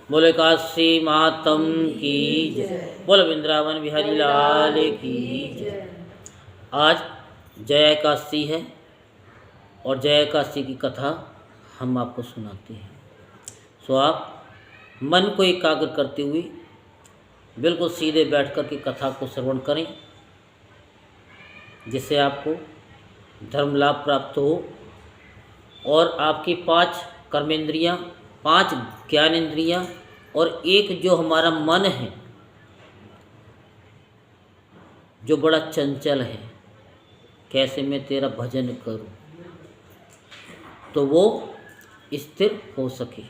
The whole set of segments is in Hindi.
बोले काशी महात्म की जय। बोले वृंदावन बिहारी लाल की जय। आज जय एकादशी है और जय एकादशी की कथा हम आपको सुनाते हैं। सो आप मन को एकाग्र करते हुए बिल्कुल सीधे बैठकर के कथा को श्रवण करें, जिससे आपको धर्म लाभ प्राप्त हो और आपकी 5 कर्मेंद्रियां, 5 ज्ञानेंद्रियां और एक जो हमारा मन है जो बड़ा चंचल है, कैसे मैं तेरा भजन करूं, तो वो स्थिर हो सके।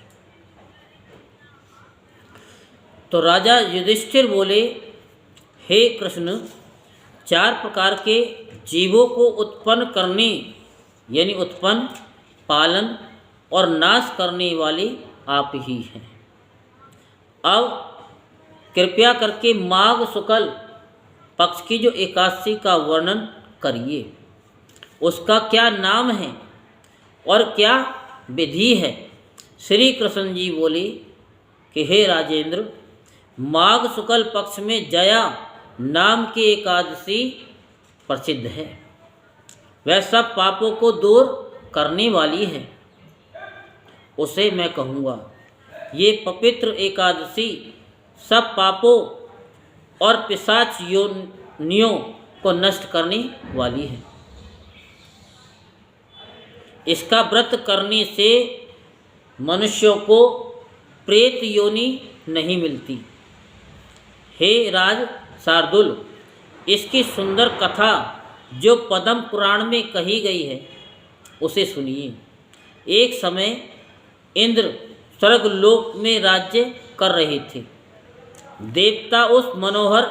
तो राजा युधिष्ठिर बोले, हे कृष्ण, 4 प्रकार के जीवों को उत्पन्न करने यानी उत्पन्न, पालन और नाश करने वाले आप ही हैं। अब कृपया करके माघ शुक्ल पक्ष की जो एकादशी का वर्णन करिए, उसका क्या नाम है और क्या विधि है। श्री कृष्ण जी बोले कि हे राजेंद्र, माघ शुक्ल पक्ष में जया नाम की एकादशी प्रसिद्ध है। वह सब पापों को दूर करने वाली है। उसे मैं कहूँगा, ये पवित्र एकादशी सब पापों और पिशाच योनियों को नष्ट करने वाली है। इसका व्रत करने से मनुष्यों को प्रेत योनि नहीं मिलती। हे राज शार्दुल, इसकी सुंदर कथा जो पद्म पुराण में कही गई है उसे सुनिए। एक समय इंद्र स्वर्गलोक में राज्य कर रहे थे। देवता उस मनोहर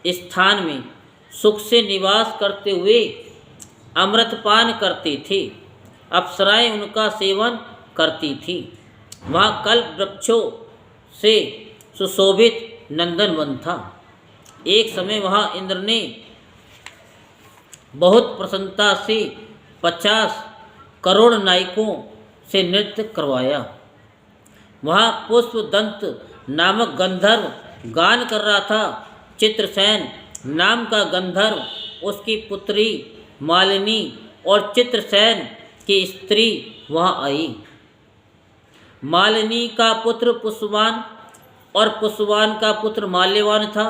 स्थान में सुख से निवास करते हुए अमृतपान करते थे। अप्सराएं उनका सेवन करती थी। वहाँ कल्प वृक्षों से सुशोभित नंदनवन था। एक समय वहाँ इंद्र ने बहुत प्रसन्नता से 50 करोड़ नायकों से नृत्य करवाया। वहाँ पुष्पदंत नामक गंधर्व गान कर रहा था। चित्रसेन नाम का गंधर्व, उसकी पुत्री मालिनी और चित्रसेन की स्त्री वहाँ आई। मालिनी का पुत्र पुष्पवान और पुष्पवान का पुत्र माल्यवान था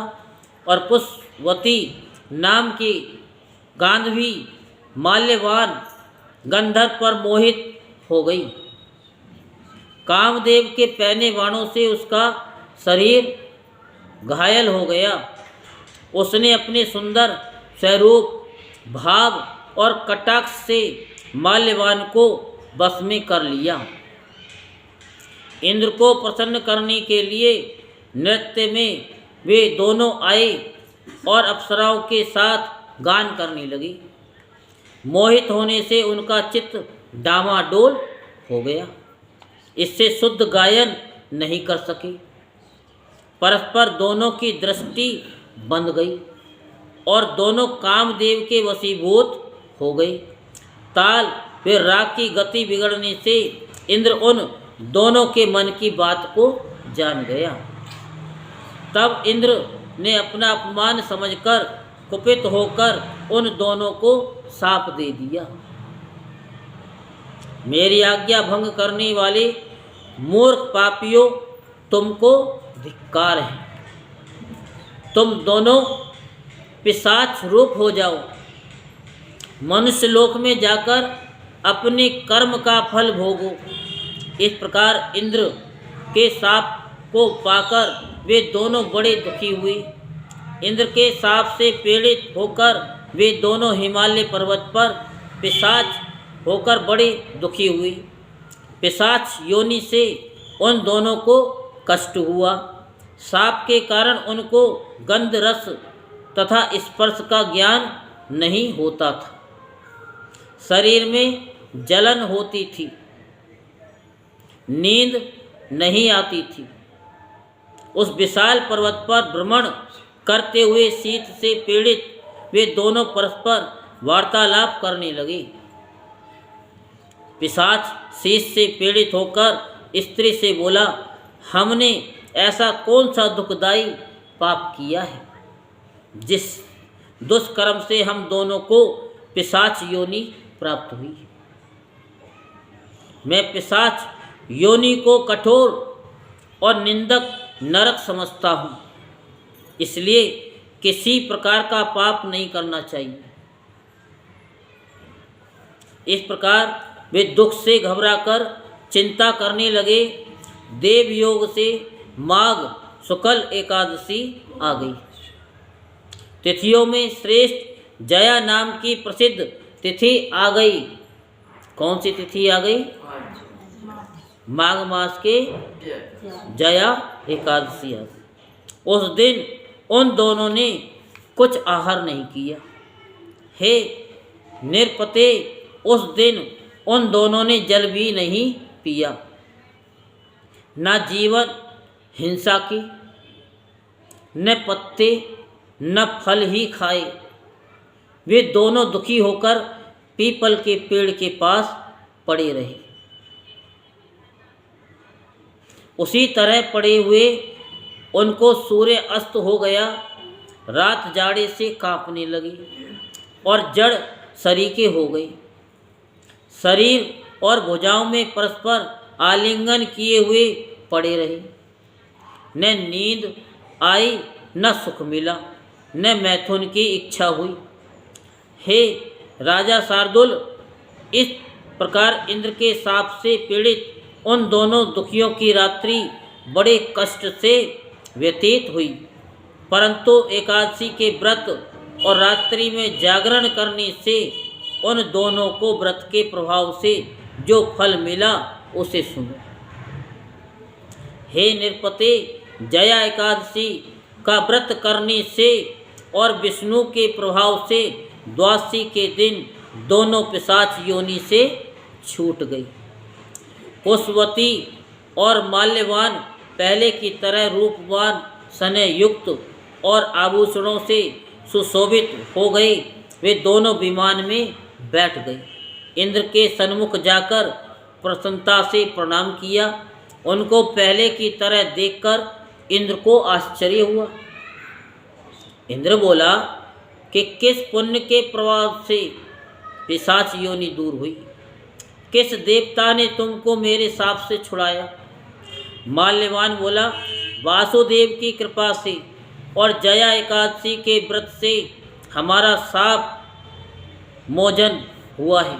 और पुष्पवती नाम की गांधवी माल्यवान गंधर्व पर मोहित हो गई। कामदेव के पैने बाणों से उसका शरीर घायल हो गया। उसने अपने सुंदर स्वरूप, भाव और कटाक्ष से माल्यवान को बस में कर लिया। इंद्र को प्रसन्न करने के लिए नृत्य में वे दोनों आए और अप्सराओं के साथ गान करने लगी। मोहित होने से उनका चित्त डामाडोल हो गया। इससे शुद्ध गायन नहीं कर सके। परस्पर दोनों की दृष्टि बंध गई और दोनों कामदेव के वशीभूत हो गए। ताल व राग की गति बिगड़ने से इंद्र उन दोनों के मन की बात को जान गया। तब इंद्र ने अपना अपमान समझकर कुपित होकर उन दोनों को शाप दे दिया। मेरी आज्ञा भंग करने वाले मूर्ख पापियों, तुमको धिक्कार है। तुम दोनों पिशाच रूप हो जाओ। मनुष्य लोक में जाकर अपने कर्म का फल भोगो। इस प्रकार इंद्र के शाप को पाकर वे दोनों बड़े दुखी हुए। इंद्र के शाप से पीड़ित होकर वे दोनों हिमालय पर्वत पर पिशाच होकर बड़े दुखी हुए। पिशाच योनि से उन दोनों को कष्ट हुआ। शाप के कारण उनको गंध रस तथा स्पर्श का ज्ञान नहीं होता था। शरीर में जलन होती थी, नींद नहीं आती थी। उस विशाल पर्वत पर भ्रमण करते हुए शीत से पीड़ित वे दोनों परस्पर वार्तालाप करने लगे। पिशाच शीत से पीड़ित होकर स्त्री से बोला, हमने ऐसा कौन सा दुखदाई पाप किया है जिस दुष्कर्म से हम दोनों को पिशाच योनि प्राप्त हुई। मैं पिशाच योनि को कठोर और निंदक नरक समझता हूँ, इसलिए किसी प्रकार का पाप नहीं करना चाहिए। इस प्रकार वे दुख से घबराकर चिंता करने लगे। देव योग से माघ शुक्ल एकादशी आ गई। तिथियों में श्रेष्ठ जया नाम की प्रसिद्ध तिथि आ गई। कौन सी तिथि आ गई? माघ मास के जया एकादशी आ गई। उस दिन उन दोनों ने कुछ आहार नहीं किया। हे निरपते, उस दिन उन दोनों ने जल भी नहीं पिया, न जीवन हिंसा की, न पत्ते न फल ही खाए। वे दोनों दुखी होकर पीपल के पेड़ के पास पड़े रहे। उसी तरह पड़े हुए उनको सूर्य अस्त हो गया। रात जाड़े से कांपने लगी और जड़ सरीखे हो गई। शरीर और भुजाओं में परस्पर आलिंगन किए हुए पड़े रहे। न नींद आई, न सुख मिला, न मैथुन की इच्छा हुई। हे राजा शार्दुल, इस प्रकार इंद्र के शाप से पीड़ित उन दोनों दुखियों की रात्रि बड़े कष्ट से व्यतीत हुई, परंतु एकादशी के व्रत और रात्रि में जागरण करने से उन दोनों को व्रत के प्रभाव से जो फल मिला उसे सुनो। हे निरपते, जया एकादशी का व्रत करने से और विष्णु के प्रभाव से द्वादशी के दिन दोनों पिशाच योनि से छूट गई। पुष्पवती और माल्यवान पहले की तरह रूपवान, सने युक्त और आभूषणों से सुशोभित हो गए। वे दोनों विमान में बैठ गए। इंद्र के सन्मुख जाकर प्रसन्नता से प्रणाम किया। उनको पहले की तरह देखकर इंद्र को आश्चर्य हुआ। इंद्र बोला कि किस पुण्य के प्रभाव से पिशाच योनि दूर हुई? किस देवता ने तुमको मेरे शाप से छुड़ाया? माल्यवान बोला, वासुदेव की कृपा से और जया एकादशी के व्रत से हमारा शाप मोचन हुआ है।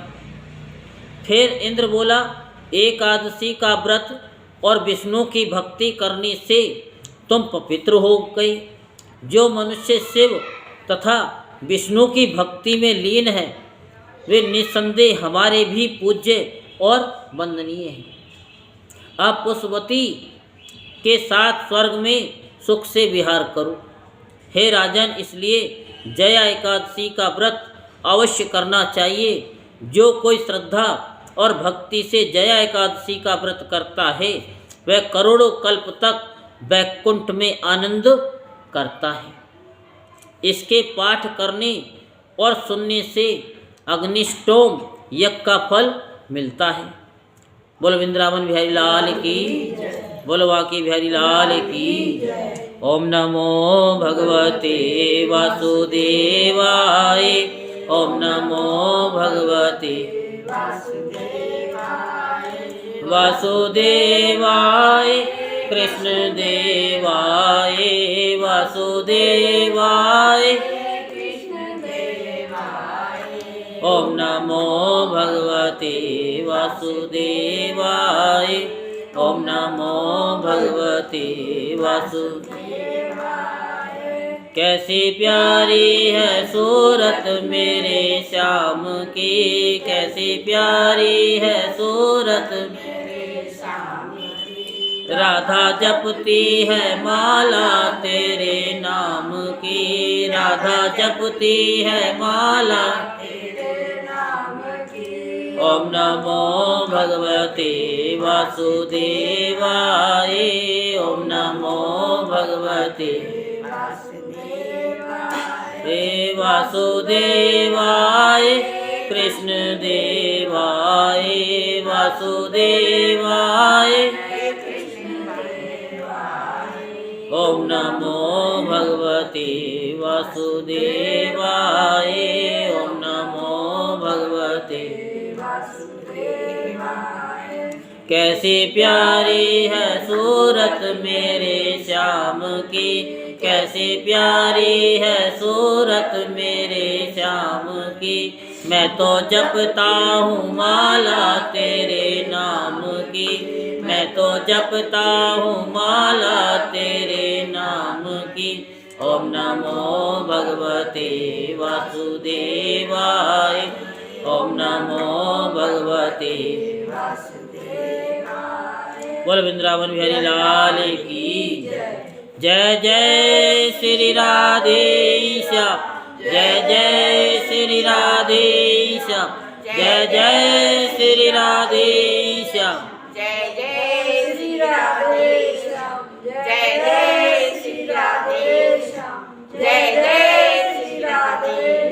फिर इंद्र बोला, एकादशी का व्रत और विष्णु की भक्ति करने से तुम पवित्र हो गए। जो मनुष्य शिव तथा विष्णु की भक्ति में लीन है, वे निस्संदेह हमारे भी पूज्य और वंदनीय हैं। अब पुष्पवती के साथ स्वर्ग में सुख से विहार करो। हे राजन, इसलिए जया एकादशी का व्रत अवश्य करना चाहिए। जो कोई श्रद्धा और भक्ति से जया एकादशी का व्रत करता है, वह करोड़ों कल्प तक वैकुंठ में आनंद करता है। इसके पाठ करने और सुनने से अग्निष्टोम यज्ञ का फल मिलता है। बोलो वृंदावन बिहारी लाल की, बोलो बांके बिहारी लाल की। ओम नमो भगवते वासुदेवाय। ओम नमो भगवते वासुदेवाय। कृष्ण देवाय वासुदेवाय। ओम नमो भगवते वासुदेवाय। ओम नमो भगवते वासुदेवाय। कैसी प्यारी है सूरत मेरे श्याम की, कैसी प्यारी है सूरत मेरे श्याम की। राधा जपती है माला तेरे नाम की, राधा जपती है माला तेरे नाम की। ओम नमो भगवते वासुदेवाय। ओम नमो भगवते हे वासुदेवाय। कृष्ण देवाय वासुदेवाय। ओम नमो भगवते वासुदेवाय। ओम नमो भगवते। कैसी प्यारी है सूरत मेरे श्याम की, कैसी प्यारी है सूरत मेरे श्याम की। मैं तो जपता हूँ माला तेरे नाम की, मैं तो जपता हूँ माला तेरे नाम की। ओम नमो भगवते वासुदेवाय। ओम नमो भगवते। बोल वृंदावन बिहारी लाल की जय। जय श्री राधेश्याम, जय जय श्री राधेश्याम, जय जय श्री राधेश्याम, जय जय श्री राधेश्याम, जय जय श्री राधेश्याम, जय जय श्री राधे।